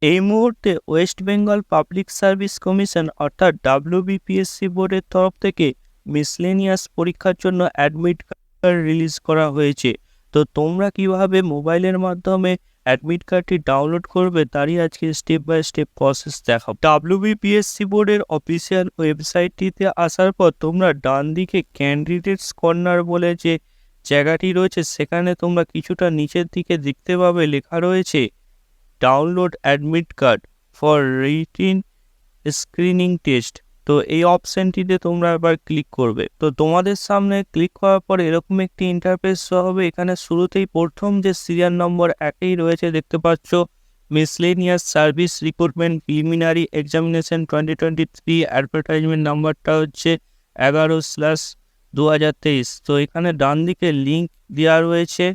এই মুহূর্তে West Bengal public service commission অর্থাৎ WBPSC বোর্ডের তরফ থেকে মিসলেনিয়াস পরীক্ষার জন্য অ্যাডমিট কার্ড রিলিজ করা হয়েছে। তো তোমরা কিভাবে মোবাইলের মাধ্যমে অ্যাডমিট কার্ডটি ডাউনলোড করবে তারই আজকে স্টেপ বাই স্টেপ প্রসেস দেখাবো। WBPSC বোর্ডের অফিসিয়াল ওয়েবসাইটটিতে আসার পর তোমরা ডান দিকে ক্যান্ডিডেটস কর্নার বলে যে জায়গাটি রয়েছে সেখানে তোমরা কিছুটা নিচের দিকে দেখতে পাবে লেখা রয়েছে download admit card for written screening test. তো এই অপশানটিতে তোমরা এবার ক্লিক করবে। তো তোমাদের সামনে ক্লিক করার পর এরকম একটি ইন্টারফেস শো হবে। এখানে শুরুতেই প্রথম যে সিরিয়াল নম্বর 1 রয়েছে দেখতে পাচ্ছ, miscellaneous service recruitment preliminary examination 2023, advertisement নাম্বারটা হচ্ছে 11/2023। তো এখানে ডান দিকে লিঙ্ক দেওয়া রয়েছে।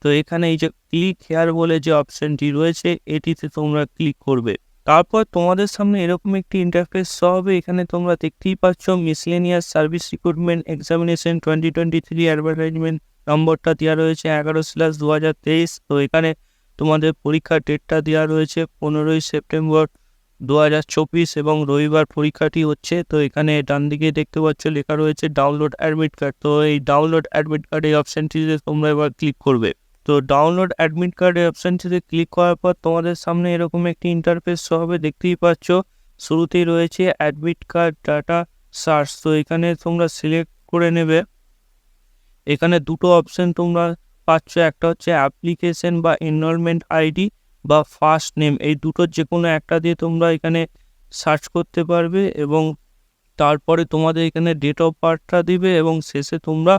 তো এখানে এই যে ক্লিক হেয়ার বলে যে অপশনটি রয়েছে এটিতে তোমরা ক্লিক করবে। তারপর তোমাদের সামনে এরকম একটি ইন্টারফেস শো হবে। এখানে তোমরা দেখতেই পাচ্ছ miscellaneous service recruitment examination 2023, advertisement নম্বরটা দেওয়া রয়েছে 11/2023। তো এখানে তোমাদের পরীক্ষার ডেটটা দেওয়া রয়েছে 15ই সেপ্টেম্বর 2024 এবং রবিবার পরীক্ষাটি হচ্ছে। তো এখানে ডান দিকে দেখতে পাচ্ছ লেখা রয়েছে ডাউনলোড অ্যাডমিট কার্ড। তো এই ডাউনলোড অ্যাডমিট কার্ড এই অপশনটিতে তোমরা এবার ক্লিক করবে। তো ডাউনলোড অ্যাডমিট কার্ডের অপশানটিতে ক্লিক করার পর তোমাদের সামনে এরকম একটি ইন্টারফেস শো হবে। দেখতেই পাচ্ছ শুরুতেই রয়েছে অ্যাডমিট কার্ড ডাটা সার্চ। তো এখানে তোমরা সিলেক্ট করে নেবে। এখানে দুটো অপশন তোমরা পাচ্ছ, একটা হচ্ছে অ্যাপ্লিকেশন বা এনরোলমেন্ট আইডি বা ফার্স্ট নেম, এই দুটোর যে কোনো একটা দিয়ে তোমরা এখানে সার্চ করতে পারবে এবং তারপরে তোমাদের এখানে ডেট অফ বার্থটা দিবে এবং শেষে তোমরা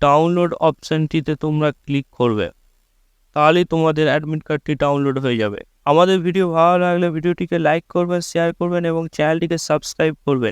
ডাউনলোড অপশানটিতে তোমরা ক্লিক করবে। তাহলেই তোমাদের অ্যাডমিট কার্ডটি ডাউনলোড হয়ে যাবে। আমাদের ভিডিও ভালো লাগলে ভিডিওটিকে লাইক করবেন, শেয়ার করবেন এবং চ্যানেলটিকে সাবস্ক্রাইব করবেন।